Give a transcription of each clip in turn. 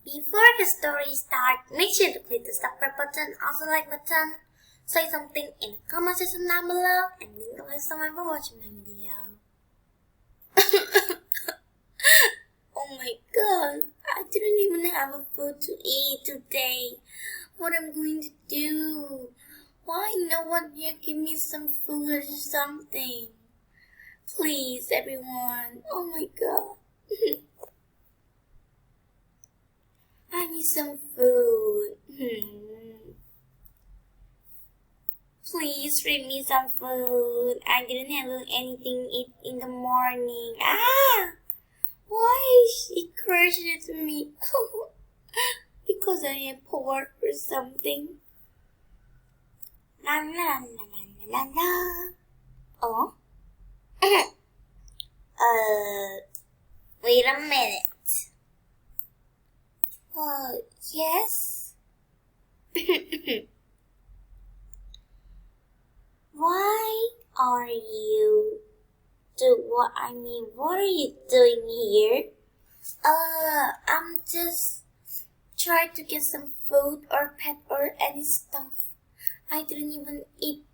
Before the story starts, make sure to click the subscribe button, also like button, say something in the comment section down below, and thank you so much for watching my video. Oh my god, I didn't even have a food to eat today. What am I going to do? Why no one here give me some food or something? Please, everyone. Oh my god. I need some food. Please bring me some food. I didn't have anything to eat in the morning. Why is she crushing it to me? Because I am poor or something. La la la la la la. Oh? Wait a minute. Yes? Why are you what are you doing here? I'm just trying to get some food or pet or any stuff. I didn't even eat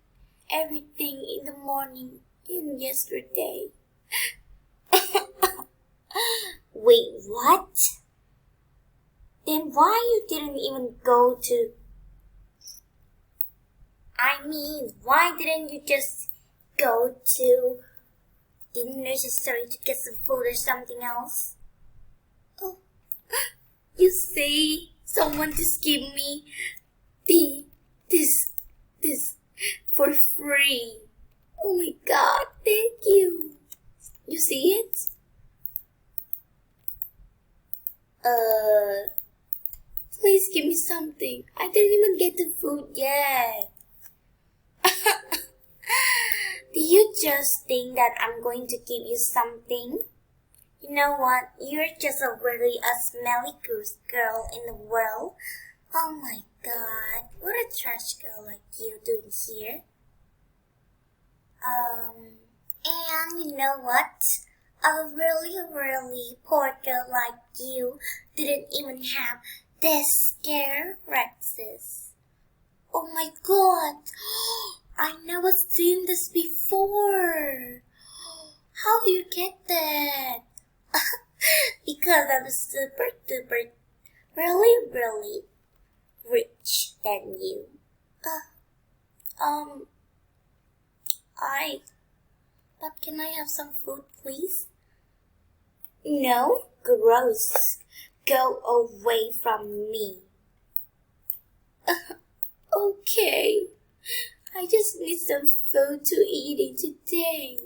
everything in the morning in yesterday. Wait, what? Then why you didn't even go to... why didn't you just go to the nursery to get some food or something else? Oh, you see, someone just give me this for free. Oh my god, thank you. You see it? Please give me something. I didn't even get the food yet. Do you just think that I'm going to give you something? You know what? You're just a smelly girl in the world. Oh my god, what a trash girl like you doing here. And you know what? A really poor girl like you didn't even have this scare Rexes. Oh my god, I never seen this before. How do you get that? Because I'm super duper really rich than you. But can I have some food, please? No, gross. Go away from me. Okay. I just need some food to eat today.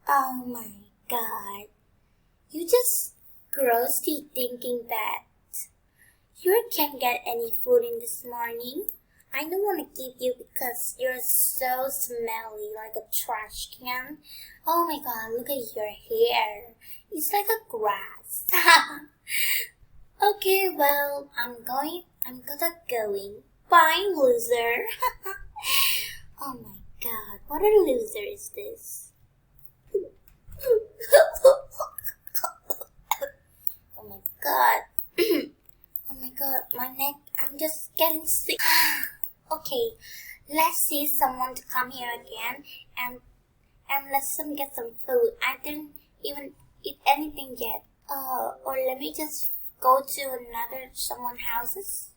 Oh my god. You just grossly thinking that you can't get any food in this morning. I don't want to give you because you're so smelly like a trash can. Oh my god, look at your hair. It's like a grass. Okay, well, I'm gonna going. Bye, loser. Oh my god, what a loser is this? Oh my god. Oh my god, my neck, I'm just getting sick. Okay, let's see someone to come here again and let's get some food. I didn't even eat anything yet. Or let me just go to someone's houses.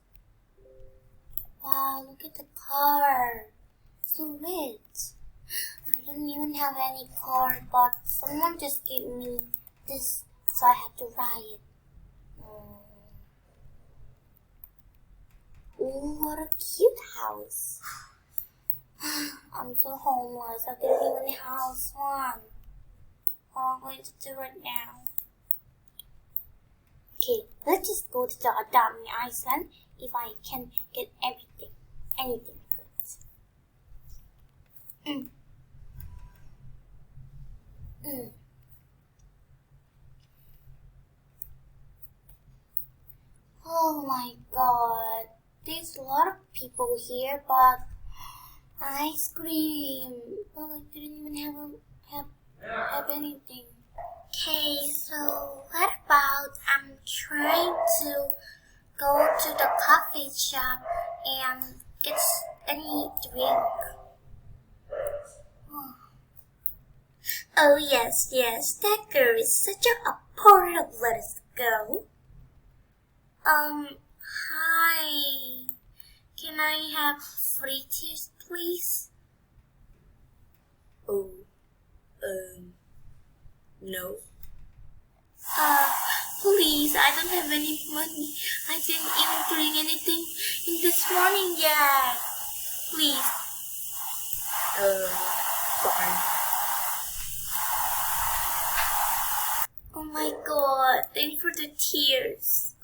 Wow, look at the car. So rich. I don't even have any car, but someone just gave me this, so I have to ride it. Ooh, what a cute house. I'm so homeless. I didn't even have one. What am I going to do right now? Okay, let's just go to the Adami Island if I can get anything good. Oh my god, there's a lot of people here, but ice cream. Well, I didn't even have anything. Okay, so what about I'm trying to go to the coffee shop and get any drink. Oh yes, that girl is such a portable little girl. Hi. Can I have free teas, please? Oh, no. Please, I don't have any money. I didn't even drink anything in this morning yet. Please. Fine. Oh my god, thank you for the tears.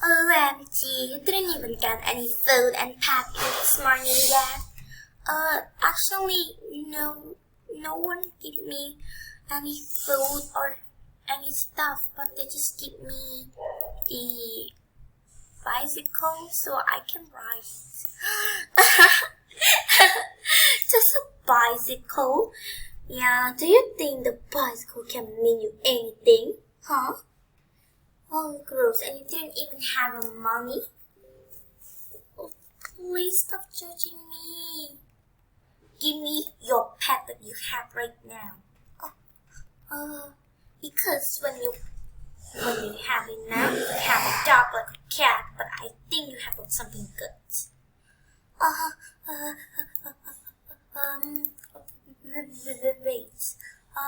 OMG, you didn't even get any food and package this morning yet. Actually, no one gave me any food or any stuff, but they just give me the bicycle so I can ride. Just a bicycle? Yeah, do you think the bicycle can mean you anything? Huh? Oh, gross, and you didn't even have money? Oh, please stop judging me. Give me your pet that you have right now. Because when you have it now, you have a dog like a cat, but I think you have something good. Wait. I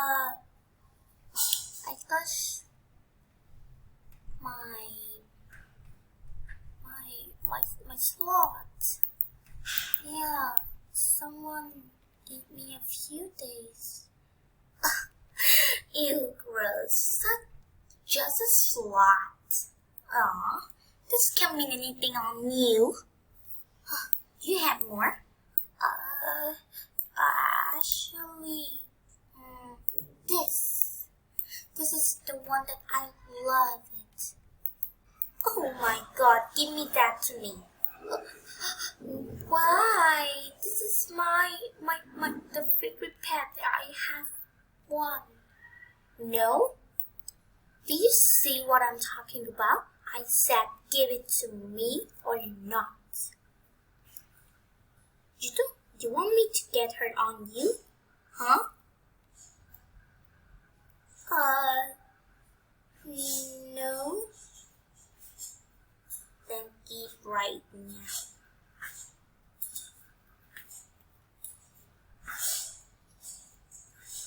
thought my slot. Yeah, someone gave me a few days. Ew, gross. Just a slot. This can't mean anything on you. You have more? Actually, this is the one that I love it. Oh my god, give me that to me. Why? This is the favorite pet that I have one. No? Do you see what I'm talking about? I said give it to me or not. You want me to get her on you? Huh? No. Then give right now.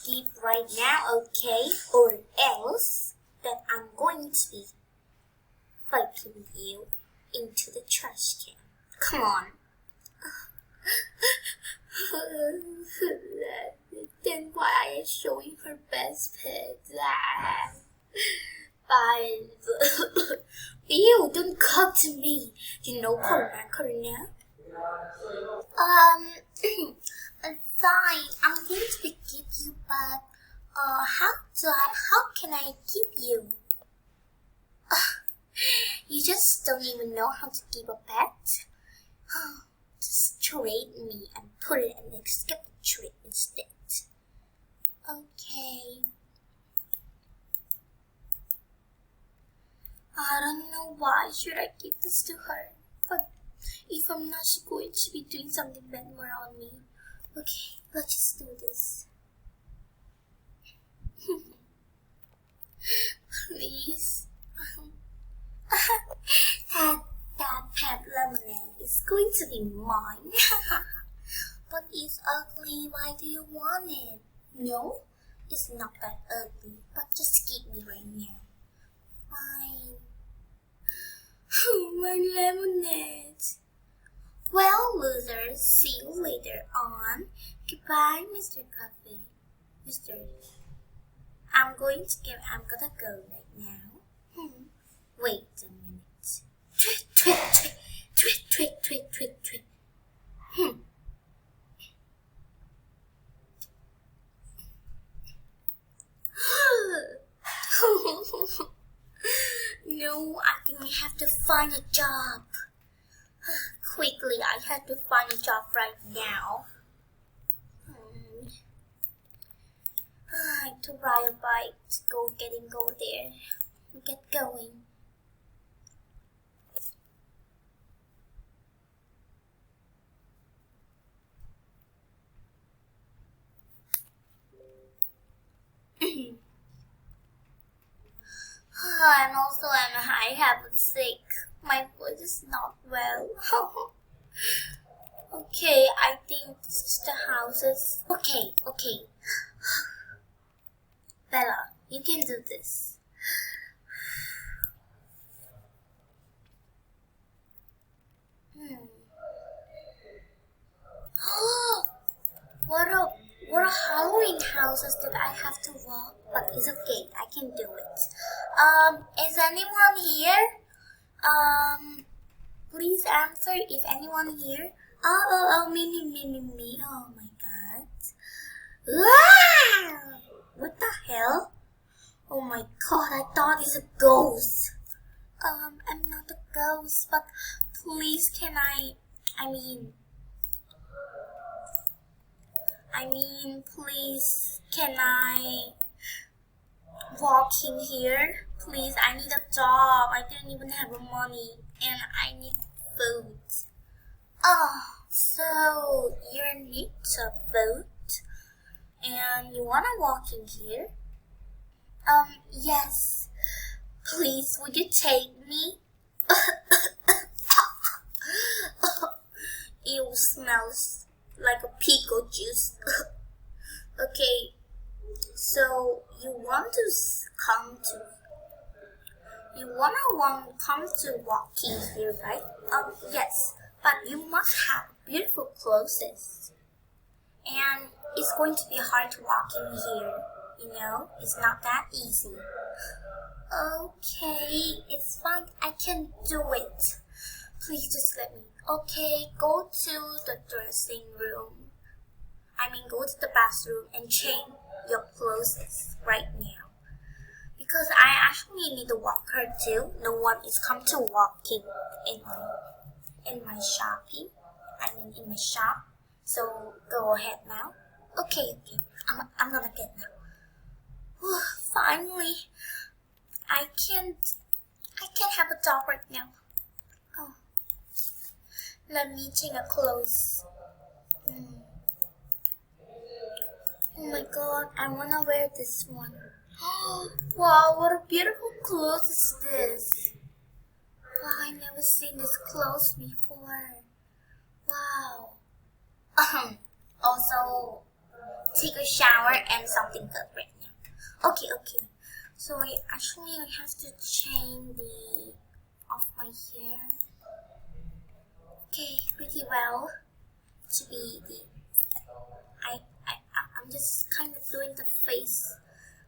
Give right now, okay? Or else that I'm going to be fighting you into the trash can. Come on. Then why are you showing her best pics? Ew, don't come to me. You know Corona. Fine, I'm going to give you, but how can I give you? You just don't even know how to give a pet? Just trade me and put it in the skip trade instead. Okay. I don't know why should I give this to her, but if I'm not, she's going to be doing something bad more on me. Okay, let's just do this. Please. That pet lemonade is going to be mine. But it's ugly. Why do you want it? No, it's not that ugly. But just give me right now. Fine. My lemonade. Well, losers, see you later on. Goodbye, Mr. Coffee. I'm gonna go right now. Wait a minute. Tweet. No, I think I have to find a job. Quickly, I have to find a job right now. I want to ride a bike. Go there. Get going. And also I have a sick. My voice is not well. Okay, I think this is the houses. Okay. Bella, you can do this. What a Halloween houses that I have to walk, but it's okay, I can do it. Is anyone here? Please answer if anyone here. Me. Oh my god. Ah! What the hell? Oh my god, I thought it's a ghost. I'm not a ghost, but please can please can I walk in here? Please, I need a job. I don't even have money and I need food. Oh, so you need a boat and you wanna walk in here? Yes. Please, would you take me? It smells like a pickle juice. Okay, so you want to come to walking here, right? Yes, but you must have beautiful clothes, and it's going to be hard to walk in here. You know, it's not that easy. Okay, it's fine. I can do it. Please just let me. Okay, go to the dressing room. Go to the bathroom and change your clothes right now. Because I actually need a walker too. No one is come to walking in my shopping. In my shop. So go ahead now. Okay. I'm gonna get now. Finally, I can have a job right now. Oh, let me change a clothes. Oh my god, I wanna wear this one. Wow, what a beautiful clothes is this. Wow, I never seen this clothes before. Wow. Also, take a shower and something good right now. Okay. So I have to change off my hair. Okay, pretty well. To be I'm just kind of doing the face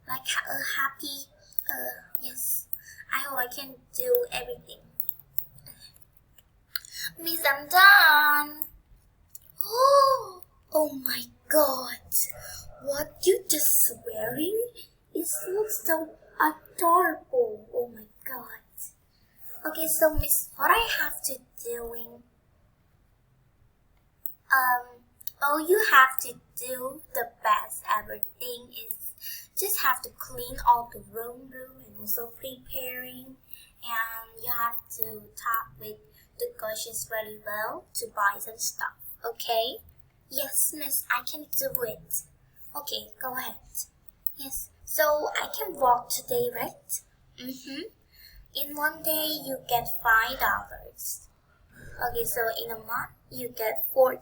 like a happy. Yes. I hope I can do everything. Miss, I'm done. Oh my god. What you just wearing? It looks so adorable. Oh my god. Okay, so Miss, what I have to doing? All you have to do, the best ever thing is just have to clean all the room and also preparing, and you have to talk with the coaches very well to buy some stuff. Okay? Yes, Miss, I can do it. Okay, go ahead. Yes, so I can walk today, right? In one day you get $5. Okay, so in a month you get $40.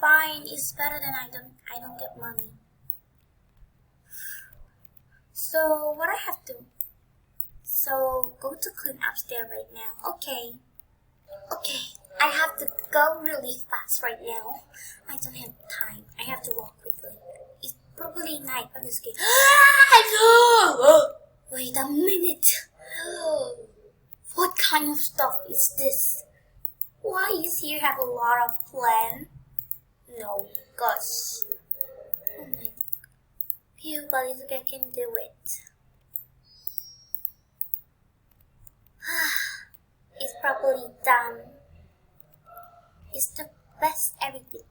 Fine, it's better than I don't get money. So what I have to? So go to clean upstairs right now. Okay, I have to go really fast right now. I don't have time. I have to walk quickly. It's probably night, but it's okay. Wait a minute. What kind of stuff is this? Why is here have a lot of plan? No, gosh. Oh my. Phew, but it's okay, I can do it. It's probably done. It's the best everything.